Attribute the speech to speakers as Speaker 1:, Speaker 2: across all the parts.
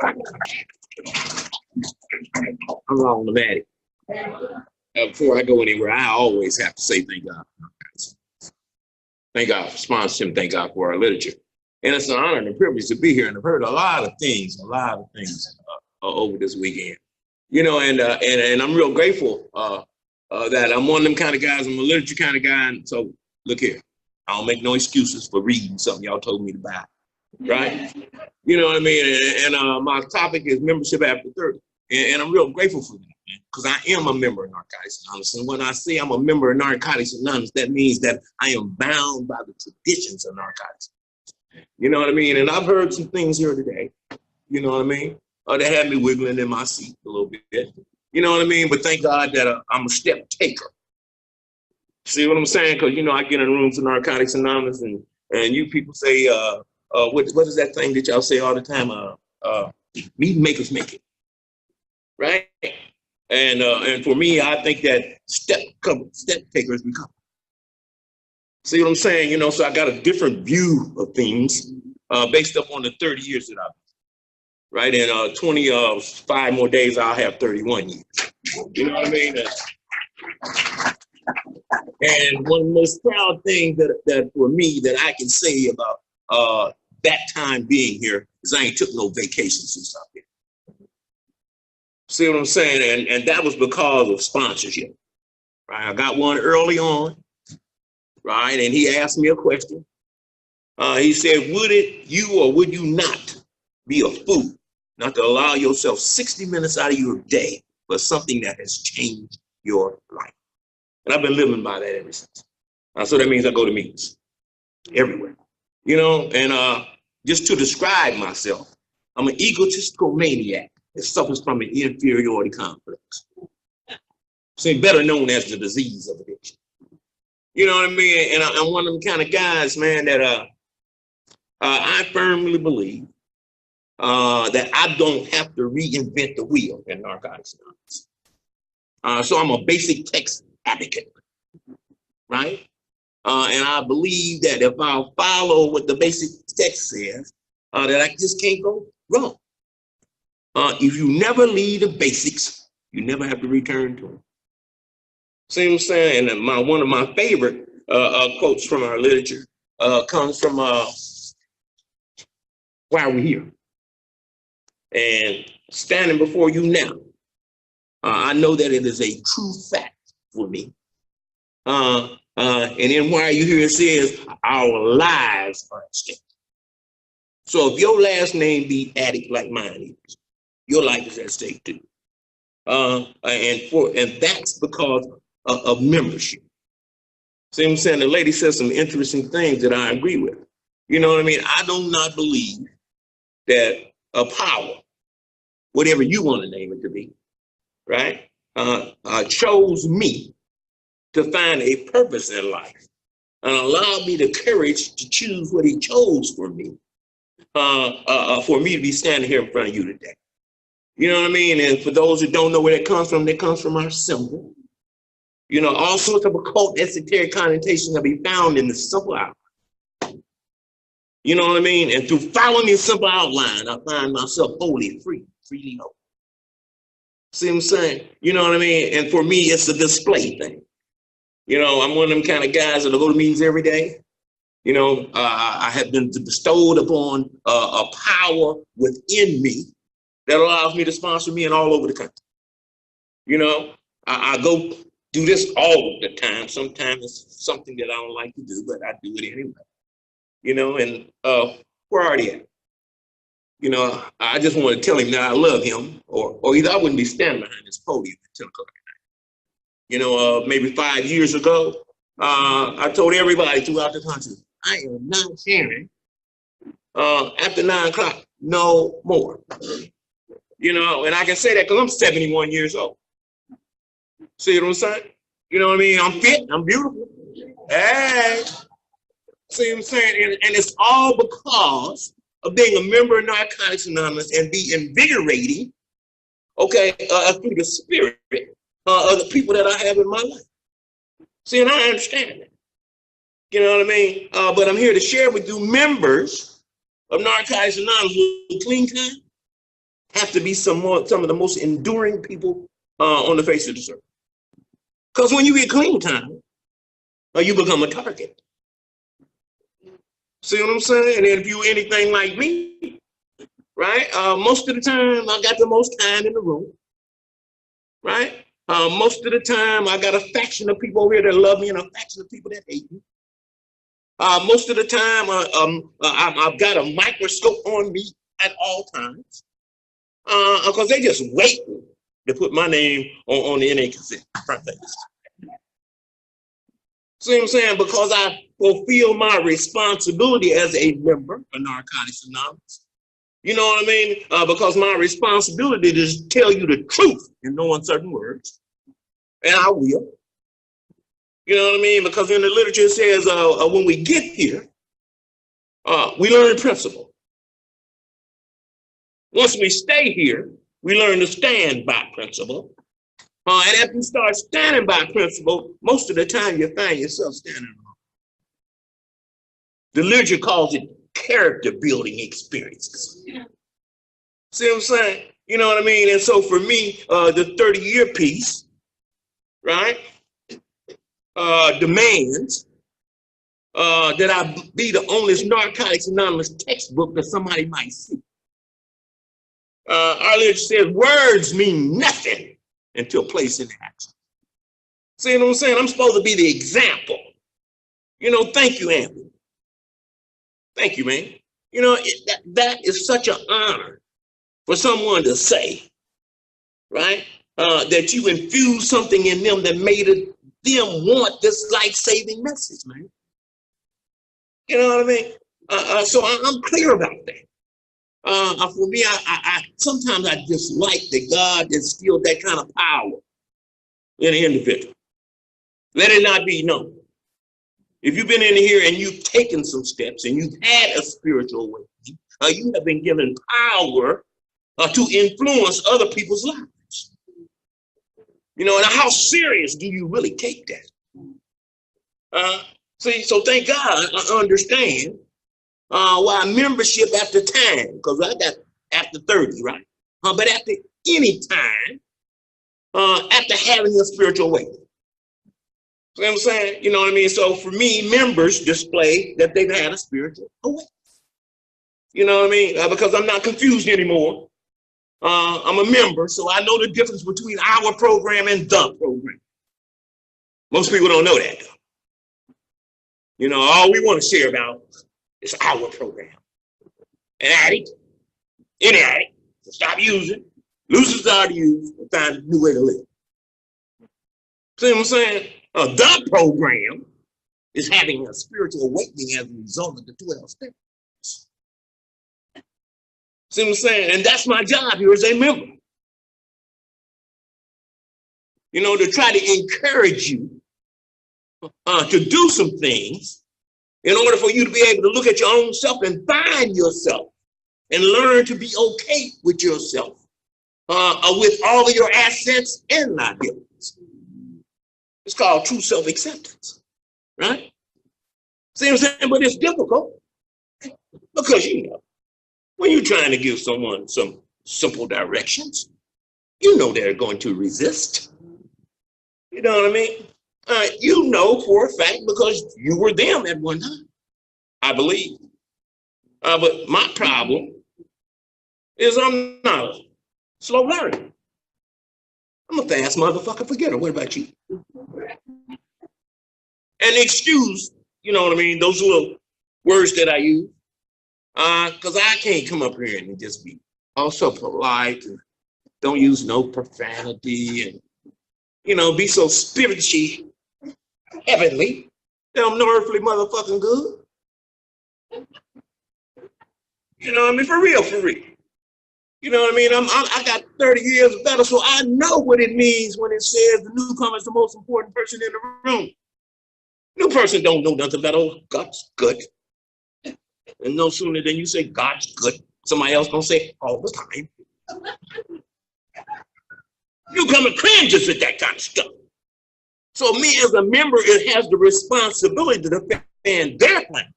Speaker 1: I'm wrong, I'm addict. Before I go anywhere, I always have to say thank God. Thank God for sponsorship. Thank God for our literature. And it's an honor and a privilege to be here. And I've heard a lot of things over this weekend. You know, and I'm real grateful that I'm one of them kind of guys. I'm a literature kind of guy. And so look here, I don't make no excuses for reading something y'all told me to buy, right? You know what I mean? And my topic is membership after 30. And I'm real grateful for that, because I am a member of Narcotics Anonymous. And when I say I'm a member of Narcotics Anonymous, that means that I am bound by the traditions of narcotics. You know what I mean? And I've heard some things here today, you know what I mean? That had me wiggling in my seat a little bit. You know what I mean? But thank God that I'm a step taker. See what I'm saying? Because, you know, I get in rooms of Narcotics Anonymous and you people say, what is that thing that y'all say all the time? Meet makers make it. Right? And for me, I think that step takers become. See what I'm saying? You know, so I got a different view of things based upon the 30 years that I've been, right? And 25 more days, I'll have 31 years. You know what I mean? And one of the most proud things that for me that I can say about that time being here is I ain't took no vacation since I've been. See what I'm saying? And that was because of sponsorship, right? I got one early on, right? And he asked me a question. He said, would you or would you not be a fool not to allow yourself 60 minutes out of your day for something that has changed your life? And I've been living by that ever since. So that means I go to meetings everywhere, you know, and just to describe myself, I'm an egotistical maniac that suffers from an inferiority complex. So better known as the disease of addiction. You know what I mean? And I'm one of them kind of guys, man, that I firmly believe that I don't have to reinvent the wheel in Narcotics Anonymous. So I'm a basic text advocate, right? And I believe that if I follow what the basic text says, that I just can't go wrong. If you never leave the basics, you never have to return to them. See what I'm saying? And one of my favorite quotes from our literature comes from Why Are We Here? And standing before you now, I know that it is a true fact for me. And then Why Are You Here? It says, our lives are at stake. So if your last name be addict like mine is, your life is at stake too. And that's because of membership. See what I'm saying? The lady said some interesting things that I agree with. You know what I mean? I do not believe that a power, whatever you want to name it to be, right, chose me to find a purpose in life and allowed me the courage to choose what he chose for me to be standing here in front of you today. You know what I mean? And for those who don't know where that comes from our symbol. You know, all sorts of occult esoteric connotations can be found in the simple outline. You know what I mean? And through following the simple outline, I find myself wholly freely whole. See what I'm saying? You know what I mean? And for me, it's a display thing. You know, I'm one of them kind of guys that go to meetings every day. You know, I have been bestowed upon a power within me that allows me to sponsor me and all over the country. You know, I go do this all the time. Sometimes it's something that I don't like to do, but I do it anyway. You know, and where are they at? You know, I just want to tell him that I love him, or either I wouldn't be standing behind this podium at 10 o'clock at night. You know, maybe 5 years ago, I told everybody throughout the country, I am not sharing after 9 o'clock, no more. You know, and I can say that because I'm 71 years old. See what I'm saying? You know what I mean? I'm fit, I'm beautiful. Hey, see what I'm saying? And it's all because of being a member of Narcotics Anonymous and be invigorating, okay, through the spirit of the people that I have in my life. See, and I understand that. You know what I mean? But I'm here to share with you members of Narcotics Anonymous with clean time. have to be some of the most enduring people on the face of the earth. Because when you get clean time, you become a target. See what I'm saying? And if you're anything like me, right? Most of the time, I got the most time in the room, right? Most of the time, I got a faction of people over here that love me and a faction of people that hate me. Most of the time, I've got a microscope on me at all times because they just wait to put my name on the NA cassette front page. See what I'm saying? Because I fulfill my responsibility as a member of Narcotics Anonymous. You know what I mean? Because my responsibility is to tell you the truth in no uncertain words. And I will. You know what I mean? Because in the literature it says when we get here, we learn principle. Once we stay here, we learn to stand by principle. And after you start standing by principle, most of the time you find yourself standing wrong. The literature calls it character building experiences. See what I'm saying? You know what I mean? And so for me, the 30-year piece, right, demands that I be the only Narcotics Anonymous textbook that somebody might see. Our literature says words mean nothing until placed in action. See what I'm saying? I'm supposed to be the example. You know, thank you, Anthony. Thank you, man. You know, that is such an honor for someone to say, right? That you infused something in them that made them want this life-saving message, man. You know what I mean? So I'm clear about that. For me, I sometimes I dislike that God instilled that kind of power in an individual. Let it not be known. If you've been in here and you've taken some steps and you've had a spiritual awakening, you have been given power to influence other people's lives. You know, and how serious do you really take that? See, so thank God I understand why membership after time, because I got after 30, right? But after any time, after having a spiritual awakening. See what I'm saying? You know what I mean? So for me, members display that they've had a spiritual awakening. You know what I mean? Because I'm not confused anymore. I'm a member, so I know the difference between our program and the program. Most people don't know that. You know, all we want to share about is our program. An addict, any addict, to stop using, lose desire to use, and find a new way to live. See what I'm saying? The program is having a spiritual awakening as a result of the 12 steps. See what I'm saying? And that's my job here as a member. You know, to try to encourage you to do some things in order for you to be able to look at your own self and find yourself and learn to be okay with yourself, with all of your assets and liabilities. It's called true self-acceptance, right? See what I'm saying? But it's difficult because, you know, when you're trying to give someone some simple directions, you know they're going to resist. You know what I mean? You know for a fact because you were them at one time, I believe. But my problem is I'm not a slow learner. I'm a fast motherfucker forgetter. What about you? And excuse, you know what I mean, those little words that I use, because I can't come up here and just be also polite and don't use no profanity and, you know, be so spiritually heavenly. I'm no earthly motherfucking good. You know what I mean? For real, for real. You know what I mean? I got 30 years of battle, so I know what it means when it says the newcomer is the most important person in the room. New person don't know nothing about, oh, God's good. And no sooner than you say God's good, somebody else gonna say all the time. Newcomer cringes at that kind of stuff. So me as a member, it has the responsibility to defend their plan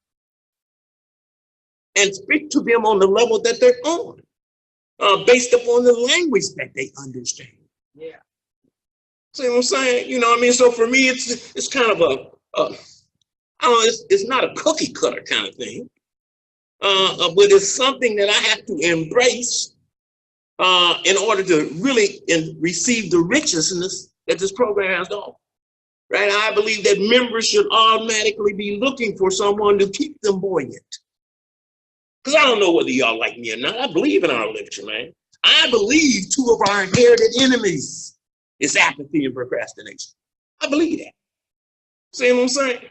Speaker 1: and speak to them on the level that they're on. based upon the language that they understand.
Speaker 2: Yeah.
Speaker 1: See what I'm saying? You know what I mean? So for me, it's kind of I don't know, it's not a cookie cutter kind of thing, but it's something that I have to embrace in order to really receive the richness that this program has to offer. Right? I believe that members should automatically be looking for someone to keep them buoyant. Because I don't know whether y'all like me or not. I believe in our literature, man. I believe two of our inherited enemies is apathy and procrastination. I believe that. See what I'm saying?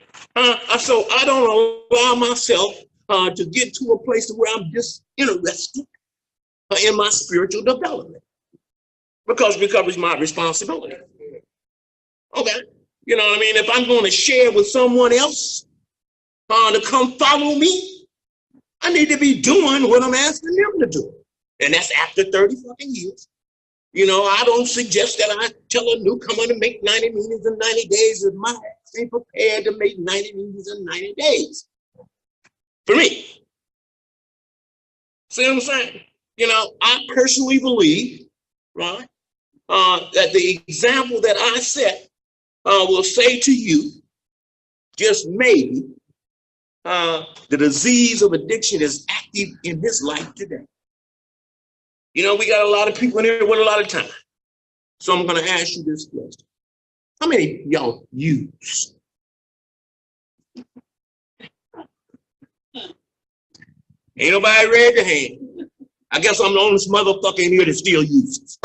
Speaker 1: So I don't allow myself to get to a place where I'm disinterested in my spiritual development. Because recovery is my responsibility. Okay. You know what I mean? If I'm going to share with someone else to come follow me, I need to be doing what I'm asking them to do. And that's after 30 fucking years. You know, I don't suggest that I tell a newcomer to make 90 meetings in 90 days if my ass ain't prepared to make 90 meetings in 90 days. For me. See what I'm saying? You know, I personally believe, right, that the example that I set will say to you, just maybe, the disease of addiction is active in his life today. You know, we got a lot of people in here with a lot of time. So I'm going to ask you this question. How many of y'all use? Ain't nobody raised their hand. I guess I'm the only motherfucker in here that still uses.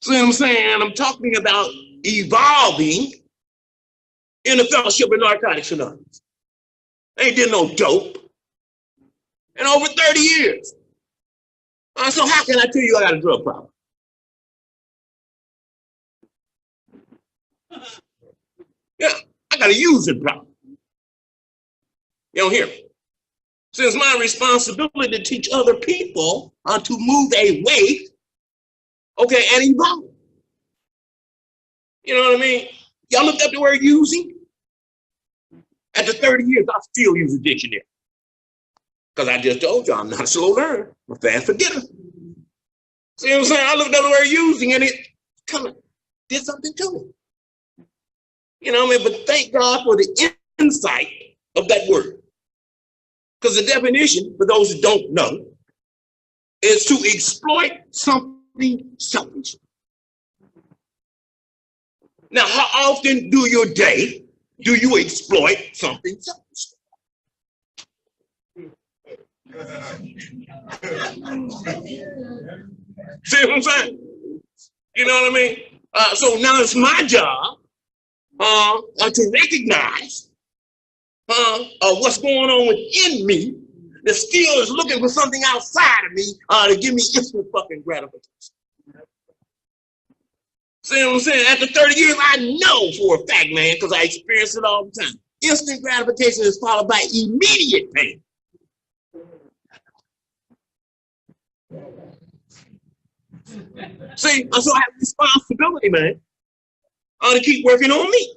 Speaker 1: See what I'm saying? I'm talking about evolving in the Fellowship of Narcotics Anonymous. Ain't did no dope in over 30 years. So how can I tell you I got a drug problem? Yeah, I got a using problem. You don't hear me? So it's my responsibility to teach other people how to move away, okay, and evolve. You know what I mean? Y'all looked up the word using? After 30 years, I still use a dictionary. Because I just told you I'm not a slow learner. I'm a fast forgetter. See what I'm saying? I looked up the word using and it kind of did something to me. You know what I mean? But thank God for the insight of that word. Because the definition, for those who don't know, is to exploit something selfish. Now, how often do you exploit something selfish? See what I'm saying? You know what I mean? So now it's my job to recognize what's going on within me that still is looking for something outside of me to give me instant fucking gratification. See what I'm saying? After 30 years, I know for a fact, man, because I experience it all the time. Instant gratification is followed by immediate pain. See, so I have responsibility, man, to keep working on me.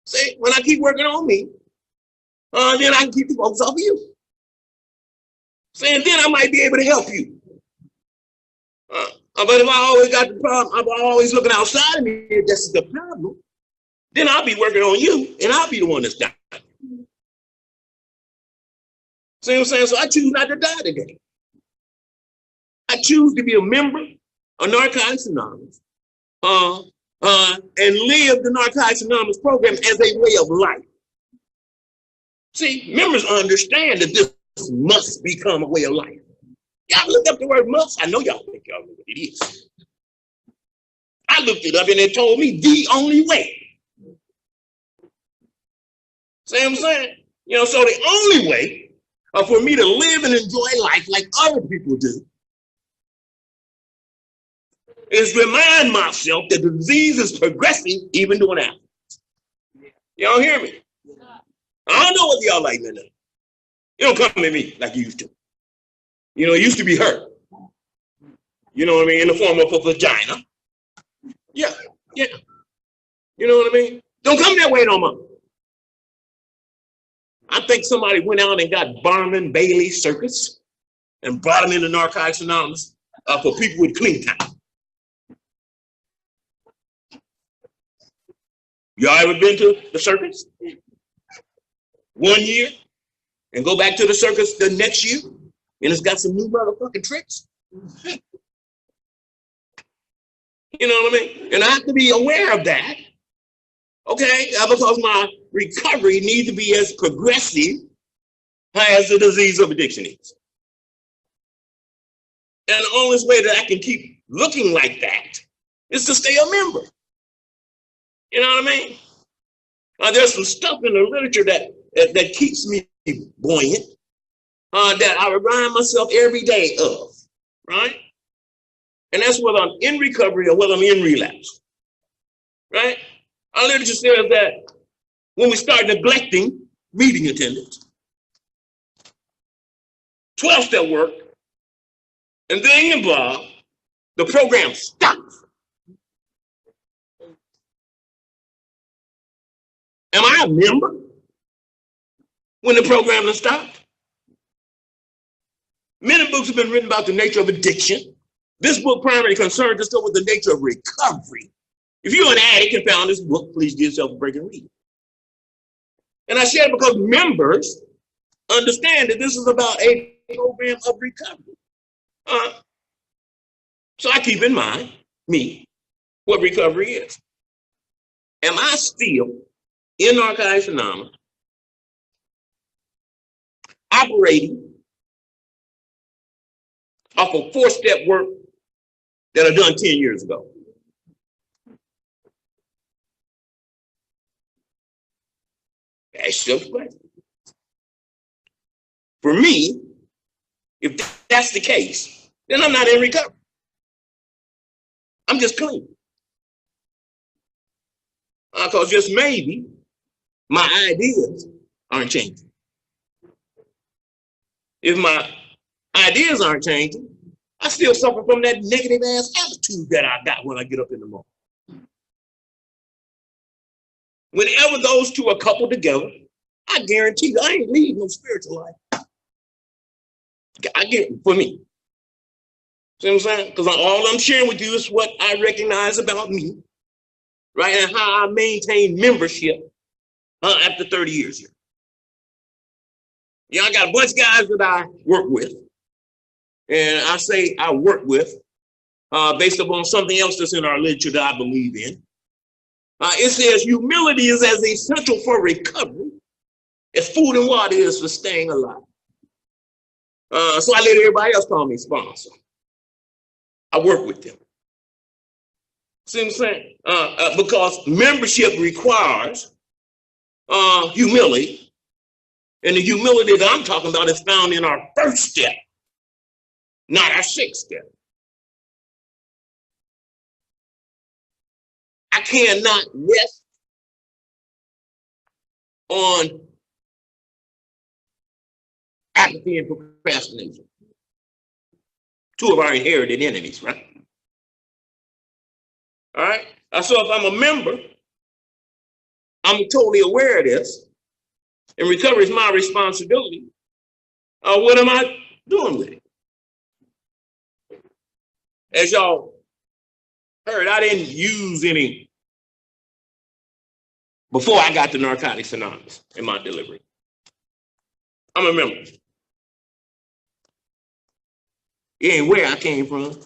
Speaker 1: See, when I keep working on me, then I can keep the focus off of you. See, and then I might be able to help you. But if I always got the problem, I'm always looking outside of me, if that's the problem, then I'll be working on you, and I'll be the one that's dying. See what I'm saying? So I choose not to die today. I choose to be a member of Narcotics Anonymous and live the Narcotics Anonymous program as a way of life. See, members understand that this must become a way of life. Y'all looked up the word must. I know y'all think y'all know what it is. I looked it up and it told me the only way. See what I'm saying? You know, so the only way for me to live and enjoy life like other people do is remind myself that the disease is progressing even during abstinence. Y'all hear me? I don't know whether y'all like me or not. You don't come at me like you used to. You know, it used to be her. You know what I mean? In the form of a vagina. Yeah, yeah. You know what I mean? Don't come that way no more. I think somebody went out and got Barnum Bailey Circus and brought them into Narcotics Anonymous for people with clean time. Y'all ever been to the circus 1 year and go back to the circus the next year and it's got some new motherfucking tricks? You know what I mean? And I have to be aware of that, okay? Because my recovery needs to be as progressive as the disease of addiction is. And the only way that I can keep looking like that is to stay a member. You know what I mean? There's some stuff in the literature that keeps me buoyant, that I remind myself every day of, right? And that's whether I'm in recovery or whether I'm in relapse, right? Our literature says that when we start neglecting meeting attendance, 12-step work, and being involved, the program stops. Am I a member when the program has stopped? Many books have been written about the nature of addiction. This book primarily concerns itself with the nature of recovery. If you're an addict and found this book, please give yourself a break and read it. And I share it because members understand that this is about a program of recovery. So I keep in mind, me, what recovery is. Am I still in Narcotics Anonymous, operating off of 4-step work that are done 10 years ago? That's just a question. For me, if that's the case, then I'm not in recovery. I'm just clean. Because just maybe my ideas aren't changing. If my ideas aren't changing, I still suffer from that negative ass attitude that I got when I get up in the morning. Whenever those two are coupled together, I guarantee you I ain't leading no spiritual life. I get it, for me. See what I'm saying? Because all I'm sharing with you is what I recognize about me, right? And how I maintain membership after 30 years here. I got a bunch of guys that I work with. And I say I work with based upon something else that's in our literature that I believe in. It says humility is as essential for recovery as food and water is for staying alive. So I let everybody else call me sponsor. I work with them. See what I'm saying? Because membership requires humility. And the humility that I'm talking about is found in our first step, not our 6th step. I cannot rest on apathy and procrastination. 2 of our inherited enemies, right? All right. So if I'm a member, I'm totally aware of this, and recovery is my responsibility. What am I doing with it? As y'all heard, I didn't use any before I got to Narcotics Anonymous in my delivery. I'm a member. It ain't where I came from,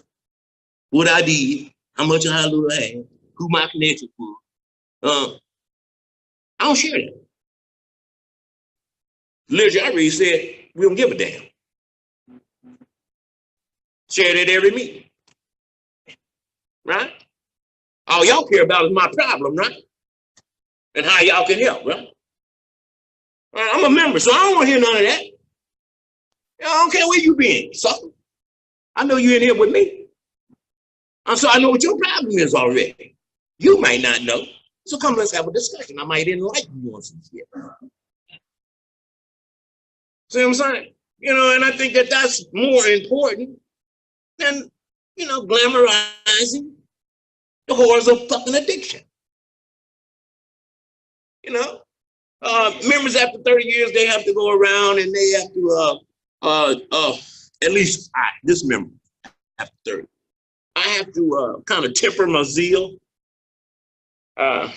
Speaker 1: what I did, how much I had, who my connection was. I don't share that. Literature I read said we don't give a damn. Share that every meeting. Right? All y'all care about is my problem, right? And how y'all can help, right? I'm a member, so I don't want to hear none of that. I don't care where you been, sucker. I know you're in here with me. So I know what your problem is already. You might not know. So come, let's have a discussion. I might enlighten you on some shit. See what I'm saying? And I think that that's more important than, glamorizing the horrors of fucking addiction. Members after 30 years, they have to go around and they have to at least this member after 30, I have to kind of temper my zeal. I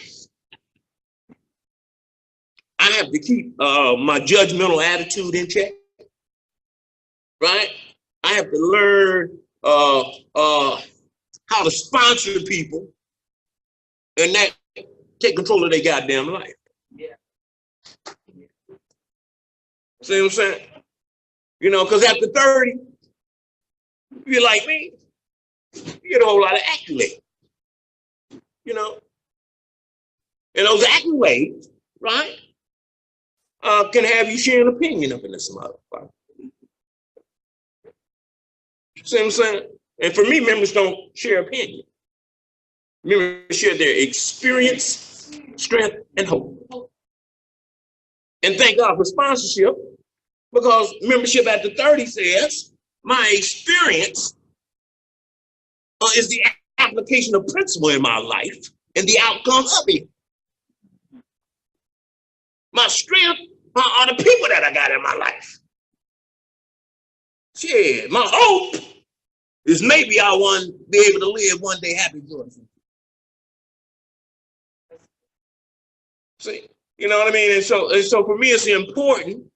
Speaker 1: have to keep my judgmental attitude in check, right? I have to learn how to sponsor people and that take control of their goddamn life. Yeah. See what I'm saying? You know, because after 30, you're like me, you get a whole lot of accolades, you know? And those accolades, right, can have you share an opinion up in this motherfucker. See what I'm saying? And for me, members don't share opinion. Members share their experience, strength, and hope. And thank God for sponsorship, because membership after 30 says my experience is the application of principle in my life and the outcome of it. My strength are the people that I got in my life. Shit, my hope is maybe I want to be able to live one day happy, joyful. See, you know what I mean? And so for me, it's important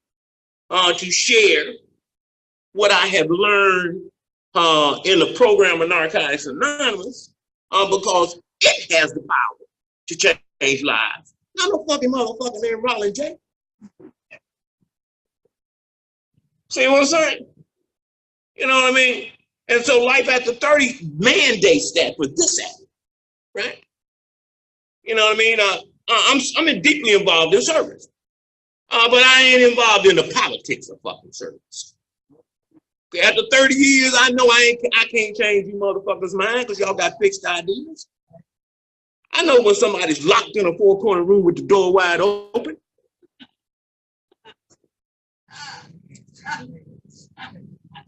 Speaker 1: to share what I have learned in the program of Narcotics Anonymous, because it has the power to change lives. Not no fucking motherfucker named Roland J. See what I'm saying? You know what I mean? And so life after 30 mandates that for this act, right? You know what I mean? I'm deeply involved in service, but I ain't involved in the politics of fucking service. Okay, after 30 years, I know I can't change you motherfuckers' mind because y'all got fixed ideas. I know when somebody's locked in a four-corner room with the door wide open.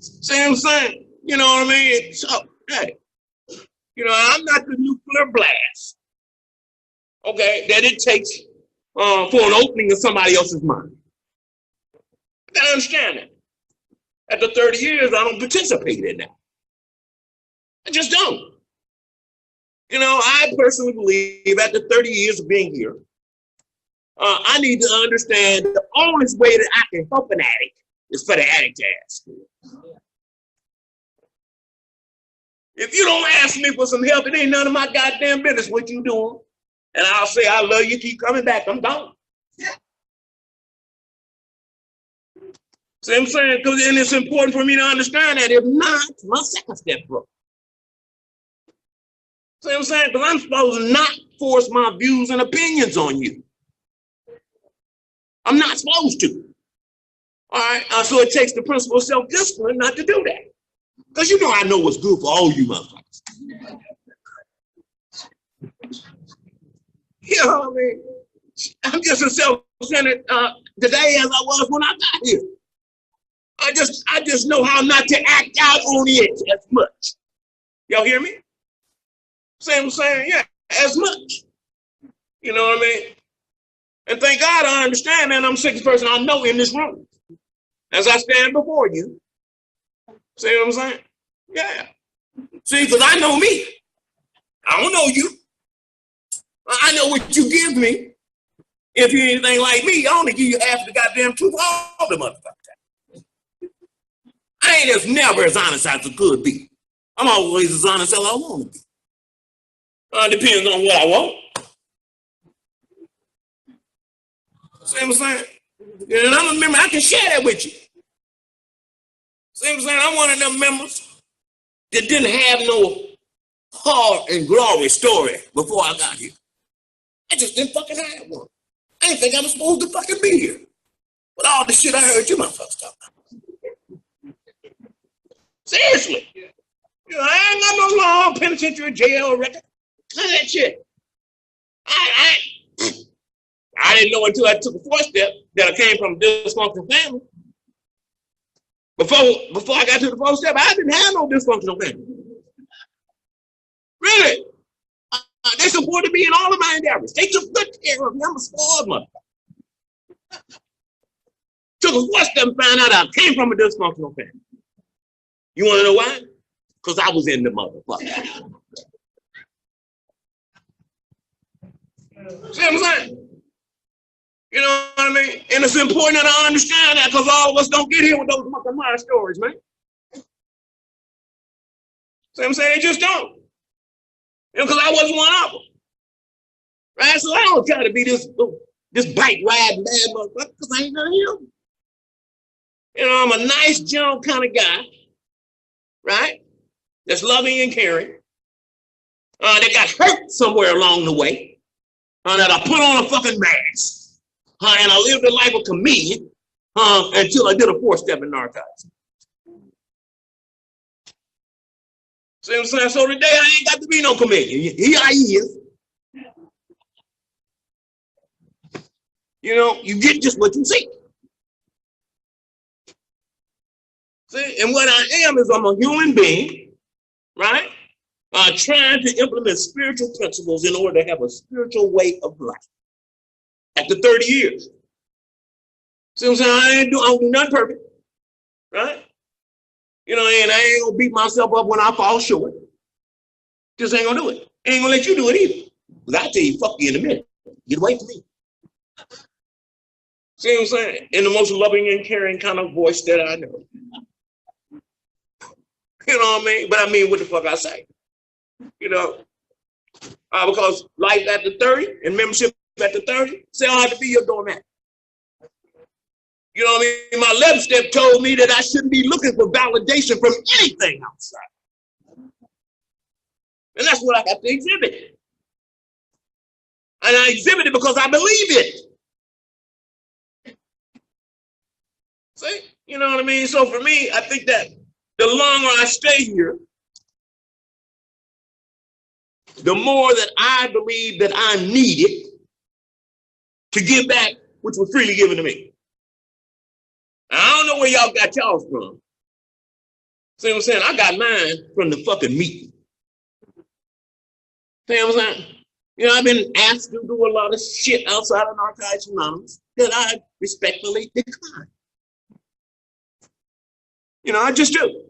Speaker 1: See what I'm saying? You know what I mean? So, hey, you know, I'm not the nuclear blast, okay, that it takes for an opening of somebody else's mind. I gotta understand that. After 30 years, I don't participate in that. I just don't. You know, I personally believe after 30 years of being here, I need to understand the only way that I can help an addict is for the addict to ask. If you don't ask me for some help, it ain't none of my goddamn business what you doing. And I'll say, I love you, keep coming back, I'm gone. See what I'm saying? And it's important for me to understand that. If not, my second step broke. See what I'm saying? Because I'm supposed to not force my views and opinions on you. I'm not supposed to. All right? So it takes the principle of self-discipline not to do that. Because you know I know what's good for all you motherfuckers. You know what I mean? I'm just as self-centered today as I was when I got here. I just know how not to act out on it as much. Y'all hear me? See what I'm saying? Yeah, as much. You know what I mean? And thank God I understand that I'm the sickest person I know in this room. As I stand before you. See what I'm saying? Yeah. See, because I know me. I don't know you. I know what you give me. If you're anything like me, I only give you half the goddamn truth all the motherfucker. I ain't as never as honest as I could be. I'm always as honest as I want to be. Depends on what I want. See what I'm saying? And I'm a member, I can share that with you. See what I'm saying? I'm one of them members that didn't have no hard and glory story before I got here. I just didn't fucking have one. I didn't think I was supposed to fucking be here. But all the shit I heard you motherfuckers talk about. Seriously. You know, I ain't got no long penitentiary jail record. None of that shit. I didn't know until I took a fourth step that I came from a dysfunctional family. Before I got to the fourth step, I didn't have no dysfunctional family. Really. They supported me in all of my endeavors. They took good care of me. I'm a spoiled mother. Took a fourth step and found out I came from a dysfunctional family. You want to know why? Because I was in the motherfucker. See what I'm saying? You know what I mean? And it's important that I understand that because all of us don't get here with those mind stories, man. See what I'm saying? They just don't. Because I wasn't one of them. Right? So I don't try to be this bike riding bad motherfucker because I ain't none of him. You know, I'm a nice, gentle kind of guy, right? That's loving and caring. That got hurt somewhere along the way. That I put on a fucking mask. And I lived a life of comedian until I did a 4-step in narcotics. See what I'm saying? So today I ain't got to be no comedian. Here I is. You know, you get just what you see. See, and what I am is I'm a human being, right? Trying to implement spiritual principles in order to have a spiritual way of life. After 30 years. See what I'm saying? I don't do nothing perfect, right? You know, and I ain't gonna beat myself up when I fall short. Just ain't gonna do it. Ain't gonna let you do it either. Because I tell you, fuck you in a minute. Get away from me. See what I'm saying? In the most loving and caring kind of voice that I know. You know what I mean? But I mean what the fuck I say. You know? Because life after 30 and membership after 30, say I have to be your doormat. You know what I mean? My 11th step told me that I shouldn't be looking for validation from anything outside. And that's what I have to exhibit. And I exhibit it because I believe it. See? You know what I mean? So for me, I think that the longer I stay here, the more that I believe that I need it to give back, which was freely given to me. I don't know where y'all got y'all's from. See what I'm saying? I got mine from the fucking meeting. See what I'm saying? You know, I've been asked to do a lot of shit outside of Narcotics Anonymous that I respectfully decline. You know, I just do.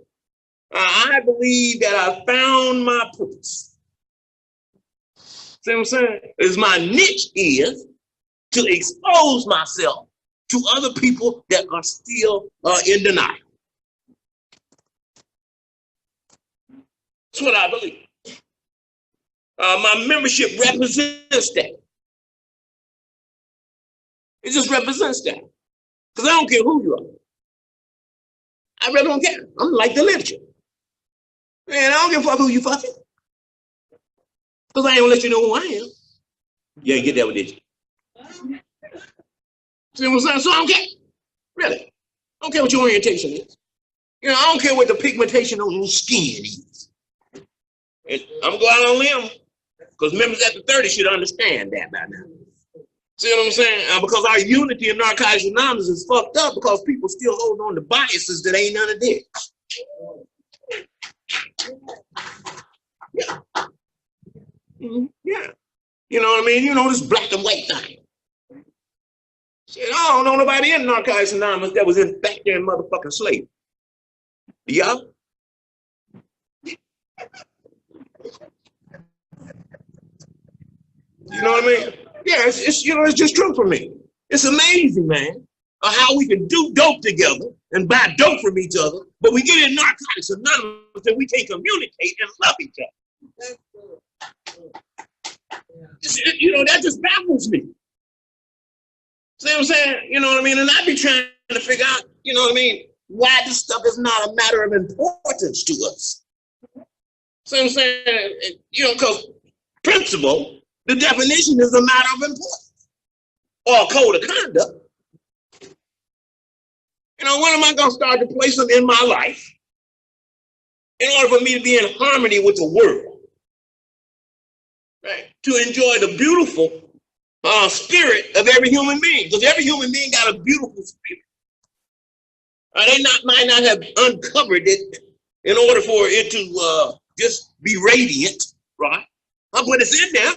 Speaker 1: I believe that I found my purpose. See what I'm saying? Is my niche is to expose myself to other people that are still in denial. That's what I believe. My membership represents that. It just represents that. Because I don't care who you are. I really don't care. I'm like the literature. Man, I don't give a fuck who you fucking. Because I ain't gonna let you know who I am. You ain't get that with it. See what I'm saying? So I don't care. Really. I don't care what your orientation is. You know, I don't care what the pigmentation on your skin is. I'm going to go out on a limb. Because members after 30 should understand that by now. See what I'm saying? Because our unity in Narcotics Anonymous is fucked up because people still hold on to biases that ain't none of this. Yeah. Yeah. You know what I mean? You know, this black and white thing. Shit, I don't know nobody in Narcotics Anonymous that was in back there in motherfucking slavery. Yeah? You know what I mean? Yeah, it's you know, it's just true for me. It's amazing, man, how we can do dope together and buy dope from each other, but we get in Narcotics Anonymous and we can't communicate and love each other. You know, that just baffles me. See what I'm saying? You know what I mean? And I be trying to figure out, you know what I mean, why this stuff is not a matter of importance to us. See what I'm saying? You know, because principle, the definition is a matter of importance or a code of conduct. You know, when am I going to start to place them in my life in order for me to be in harmony with the world? Right? To enjoy the beautiful spirit of every human being, because every human being got a beautiful spirit. They might not have uncovered it in order for it to just be radiant, right? But it's in there.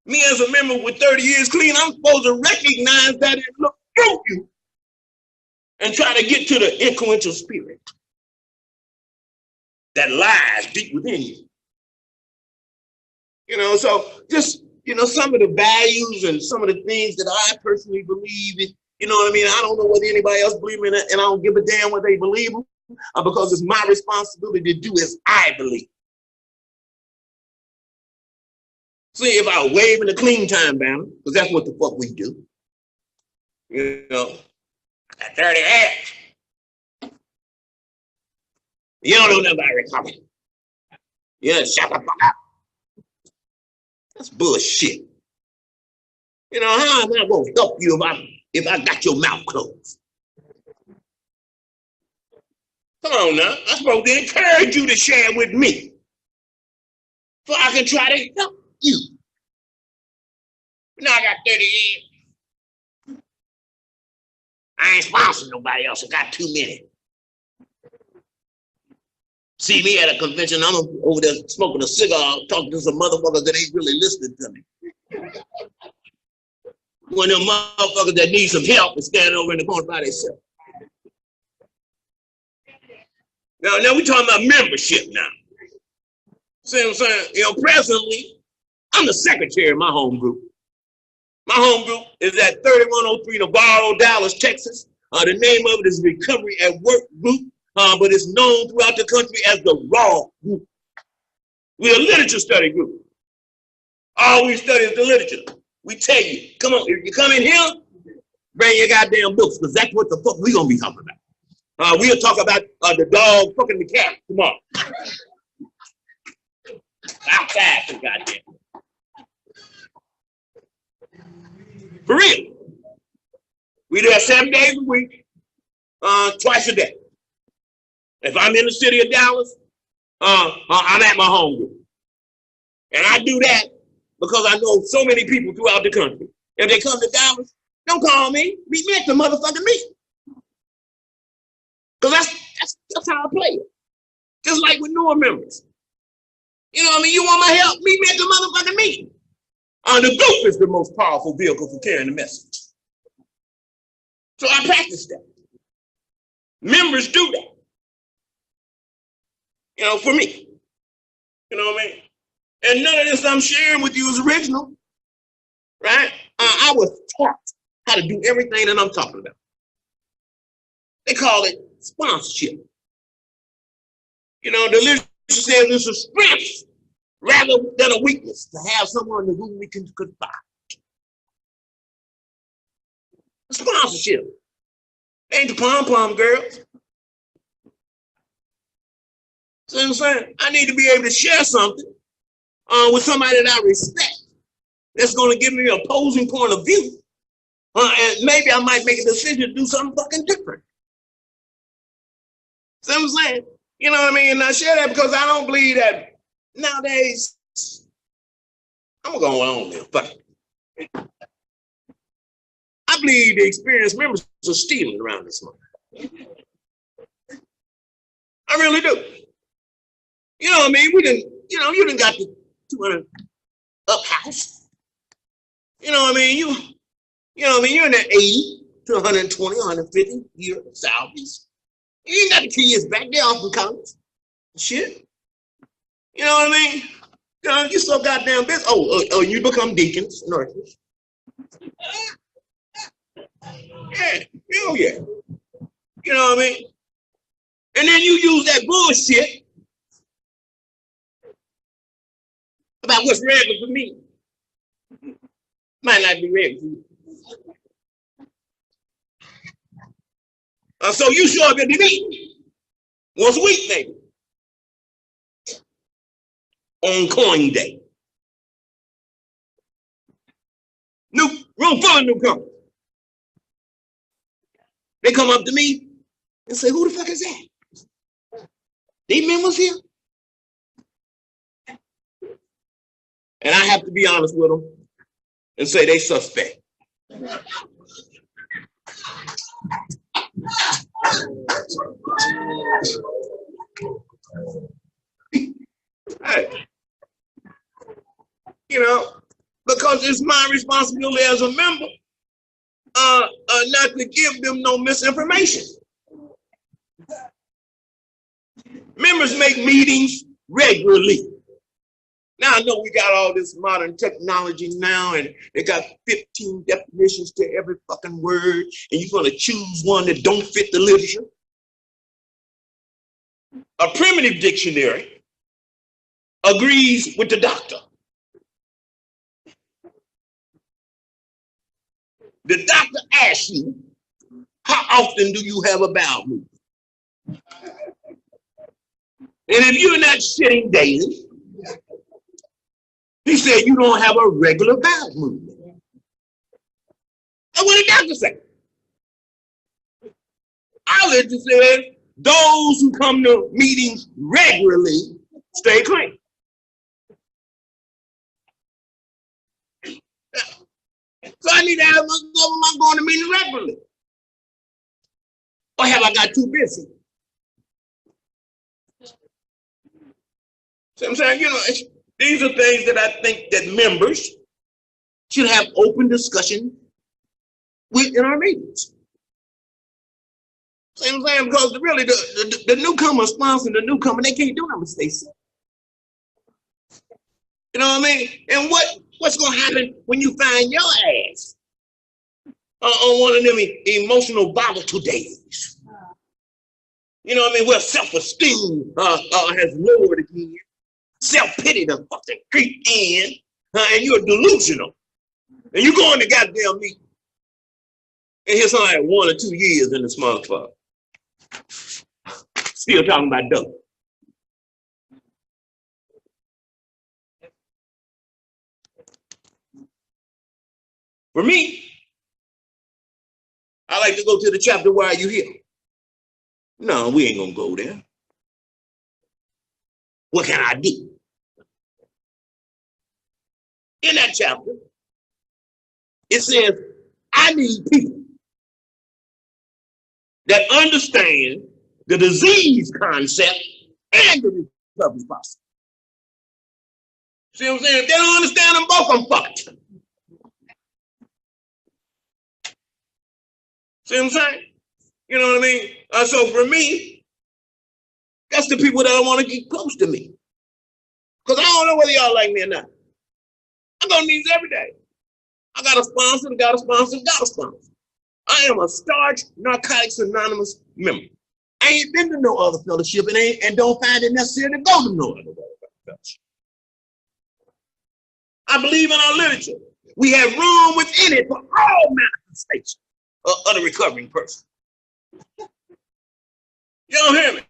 Speaker 1: Me as a member with 30 years clean, I'm supposed to recognize that it looked through you. and try to get to the influential spirit that lies deep within you. You know, so just, you know, some of the values and some of the things that I personally believe in, you know what I mean? I don't know whether anybody else believes in it, and I don't give a damn what they believe in, because it's my responsibility to do as I believe. See, if I wave in the clean time banner, because that's what the fuck we do. You know, that dirty ass. You don't know nothing about recovery. Yeah, shut the fuck up. That's bullshit. You know, how am I gonna help you if I got your mouth closed? Come on now, I'm supposed to encourage you to share with me, so I can try to help you. Now I got 30 years. I ain't sponsoring nobody else. I got too many. See me at a convention, I'm over there smoking a cigar, talking to some motherfuckers that ain't really listening to me. One of them motherfuckers that need some help is standing over in the corner by themselves. Now we're talking about membership now. See what I'm saying? You know, presently, I'm the secretary of my home group. My home group is at 3103 Navarro, Dallas, Texas. The name of it is Recovery at Work Group, but it's known throughout the country as the Raw Group. We're a literature study group. All we study is the literature. We tell you, come on, if you come in here, bring your goddamn books, because that's what the fuck we're going to be talking about. We'll talk about the dog fucking the cat tomorrow. Outside, goddamn. For real. We do that 7 days a week, twice a day. If I'm in the city of Dallas, I'm at my home group. And I do that because I know so many people throughout the country. If they come to Dallas, don't call me. Meet me at the motherfucking meeting. Because that's how I play it. Just like with newer members. You know what I mean? You want my help? Meet me at the motherfucking meeting. The group is the most powerful vehicle for carrying the message. So I practice that. Members do that. You know, for me. You know what I mean? And none of this I'm sharing with you is original. Right? I was taught how to do everything that I'm talking about. They call it sponsorship. You know, the literature says it's a strength rather than a weakness to have someone to whom we can confide. Sponsorship. Ain't the pom-pom girls. See what I'm saying? I need to be able to share something with somebody that I respect that's going to give me an opposing point of view. And maybe I might make a decision to do something fucking different. See what I'm saying? You know what I mean? And I share that because I don't believe that nowadays. I'm going to go on there. Fuck it. I believe the experienced members are stealing around this month. I really do. You know what I mean? We didn't, you know, you done got the 200 up house. You know what I mean? You know what I mean? You're in that 80 to 120, 150 year salaries. You ain't got the kids back there off in college. Shit. You know what I mean? You know, you so goddamn busy. Oh, you become deacons, nurses. Yeah, hell yeah. You know what I mean? And then you use that bullshit about what's regular for me. Might not be regular for you. So you show up at the meeting once a week, maybe. On coin day. New room full of newcomers. They come up to me and say, who the fuck is that? These men was here? And I have to be honest with them and say they suspect. Hey, you know, because it's my responsibility as a member not to give them no misinformation. Members make meetings regularly. Now I know we got all this modern technology now, and they got 15 definitions to every fucking word, and you're gonna choose one that don't fit the literature. A primitive dictionary agrees with the doctor. The doctor asks you, how often do you have a bowel movement? And if you're not sitting daily, he said you don't have a regular bowel movement. That's what the doctor said. Our literature says those who come to meetings regularly stay clean. So I need to ask myself, am I going to meetings regularly? Or have I got too busy? See what I'm saying? You know, these are things that I think that members should have open discussion with in our meetings. See what I'm saying? Because really the newcomer sponsoring the newcomer, they can't do nothing but stay sick. You know what I mean? And what's going to happen when you find your ass on one of them emotional volatile days? You know what I mean? Where self-esteem has lowered again. Self-pity done fucking creep in, and you're delusional. And you go in the goddamn meeting, and here's somebody like 1 or 2 years in this motherfucker. Still talking about dope. For me, I like to go to the chapter, Why Are You Here? No, we ain't gonna go there. What can I do? In that chapter, it says, I need people that understand the disease concept and the recovery process. See what I'm saying? If they don't understand them both, I'm fucked. See what I'm saying? You know what I mean? So for me, that's the people that I want to keep close to me. Because I don't know whether y'all like me or not. I go to meetings every day. I got a sponsor, got a sponsor, got a sponsor. I am a Starch Narcotics Anonymous member. I ain't been to no other fellowship and don't find it necessary to go to no other fellowship. I believe in our literature. We have room within it for all manifestations of the recovering person. You don't hear me?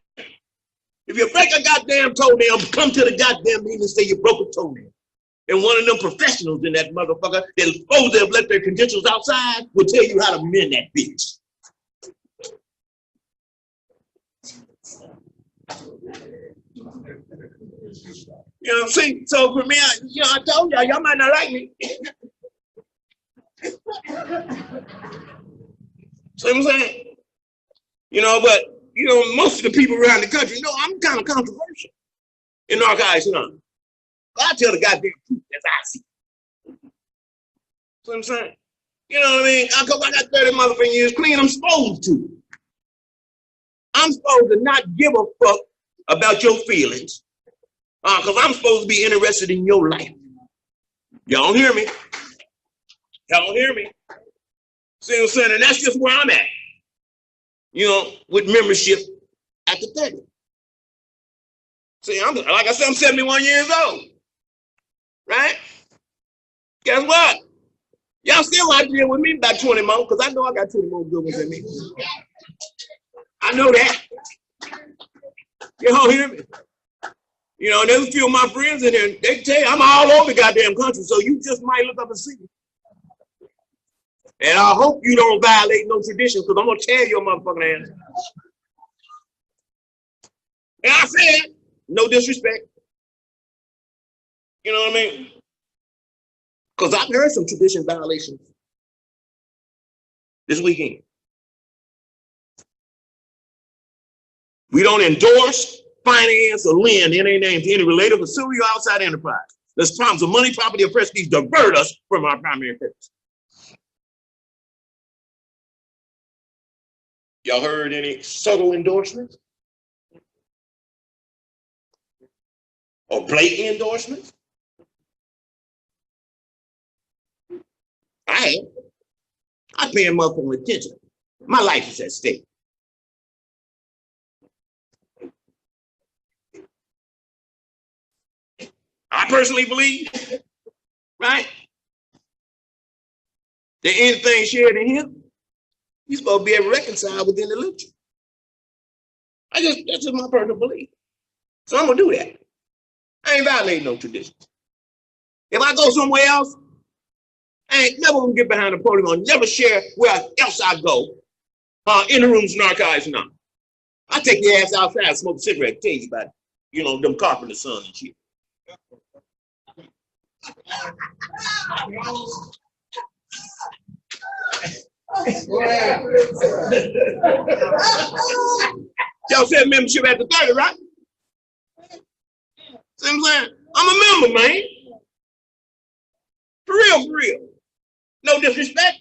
Speaker 1: If you break a goddamn toenail, come to the goddamn meeting and say you broke a toenail. And one of them professionals in that motherfucker that's supposed to have left their credentials outside will tell you how to mend that bitch. You know what I'm saying? So for me, I told y'all might not like me. See what I'm saying? You know, but most of the people around the country know I'm kind of controversial in Narcotics Anonymous. I tell the goddamn truth as I see. See what I'm saying? You know what I mean? Because I got 30 motherfucking years clean, I'm supposed to. I'm supposed to not give a fuck about your feelings. Because I'm supposed to be interested in your life. Y'all don't hear me? Y'all don't hear me? See what I'm saying? And that's just where I'm at. With membership at the 30. See, like I said, I'm 71 years old. Right? Guess what? Y'all still out there with me about 20 more, because I know I got 20 more good ones in me. I know that. You don't hear me? And there's a few of my friends in there, they tell you I'm all over the goddamn country, so you just might look up and see me. And I hope you don't violate no traditions, because I'm going to tear your motherfucking ass. And I said, no disrespect. You know what I mean? Because I've heard some tradition violations this weekend. We don't endorse, finance, or lend in any name to any related facility or outside enterprise. Let's problems of money, property, or prestige divert us from our primary purpose. Y'all heard any subtle endorsements? Or blatant endorsements? I have. I pay them up for attention. My life is at stake. I personally believe, right, that anything shared in him, you're supposed to be able to reconcile within the literature. That's just my personal belief. So I'm gonna do that. I ain't violating no traditions. If I go somewhere else, I ain't never gonna get behind the podium. I'll never share where else I go. In the rooms and archives now. I take your ass outside and smoke a cigarette, tell you about, them carpenter sons and shit. Y'all said membership at the 30, right? See what I'm saying? I'm a member, man. For real, for real. No disrespect.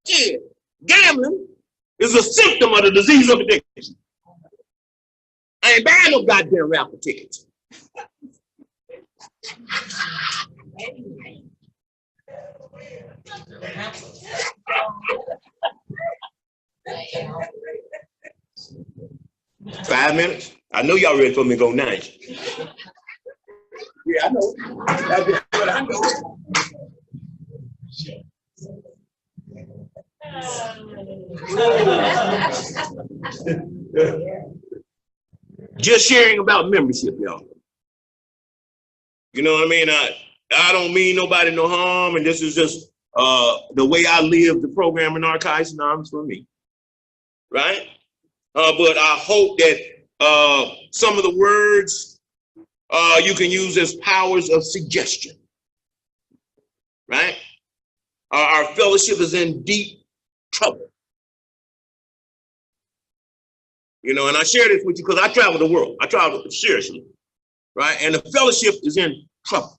Speaker 1: Yeah. Gambling is a symptom of the disease of addiction. I ain't buying no goddamn rapper tickets. 5 minutes? I know y'all ready for me to go 9. Yeah, I know. I know. Just sharing about membership, y'all. You know what I mean? I don't mean nobody no harm, and this is just the way I live the program in Archives Anonymous for me, right? But I hope that some of the words you can use as powers of suggestion, right? Our fellowship is in deep trouble. And I share this with you because I travel the world. I travel seriously, right? And the fellowship is in trouble.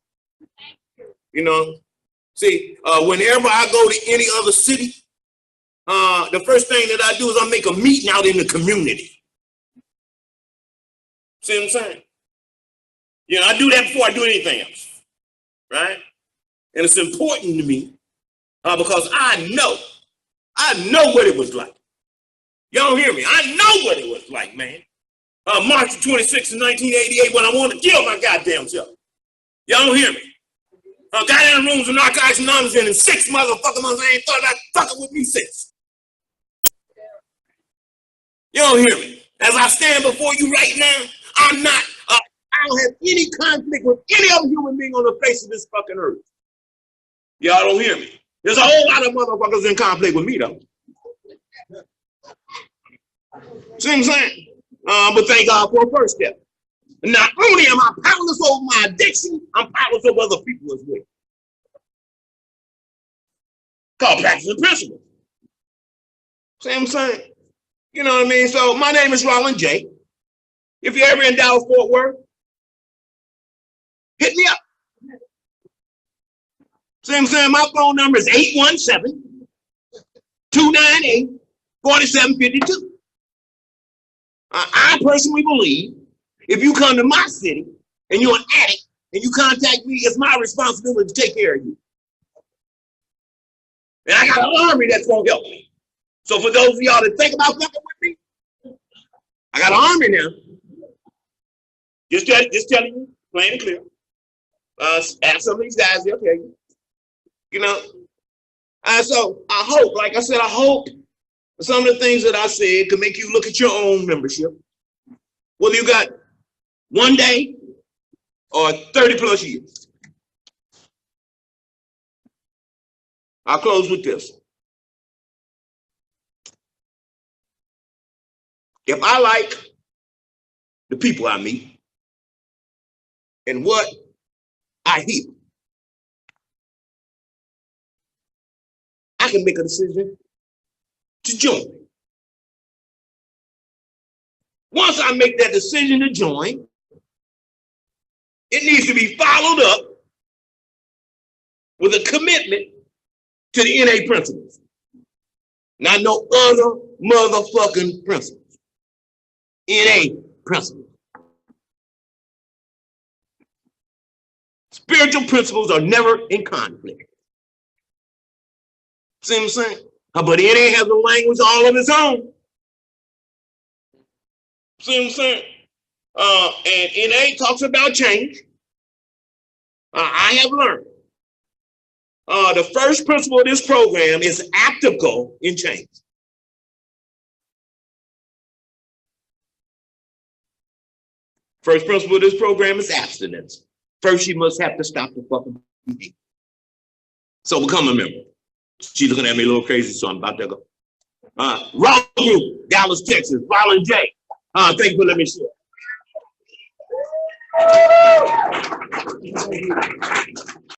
Speaker 1: See, whenever I go to any other city, the first thing that I do is I make a meeting out in the community. See what I'm saying? I do that before I do anything else, right? And it's important to me because I know what it was like. Y'all hear me? I know what it was like, man. March 26th, 1988, when I wanted to kill my goddamn self. Y'all hear me? Got in the rooms and Archives Anonymous, and in 6 motherfucking months, I ain't thought about fucking with me since. You don't hear me? As I stand before you right now, I don't have any conflict with any other human being on the face of this fucking earth. Y'all don't hear me? There's a whole lot of motherfuckers in conflict with me, though. See what I'm saying? But thank God for a first step. Not only am I powerless over my addiction, I'm powerless over other people as well. Called practicing principles. See what I'm saying? You know what I mean? So my name is Roland J. If you're ever in Dallas, Fort Worth, hit me up. See what I'm saying? My phone number is 817-298-4752. I personally believe if you come to my city and you're an addict and you contact me, it's my responsibility to take care of you. And I got an army that's going to help me. So for those of y'all that think about fucking with me, I got an army now. Just telling you, plain and clear. Ask some of these guys, they'll tell you. So I hope, like I said, I hope some of the things that I said could make you look at your own membership. Whether you got 1 day or 30 plus years. I'll close with this. If I like the people I meet and what I hear, I can make a decision to join. Once I make that decision to join, it needs to be followed up with a commitment to the NA principles. Not no other motherfucking principles. NA principles. Spiritual principles are never in conflict. See what I'm saying? But NA has a language all of its own. See what I'm saying? And NA talks about change. I have learned. The first principle of this program is actical in change. First principle of this program is abstinence. First, you must have to stop the fucking behavior. So become a member. She's looking at me a little crazy, so I'm about to go. Roland J Dallas Texas. Roland J. Thank you for letting me share.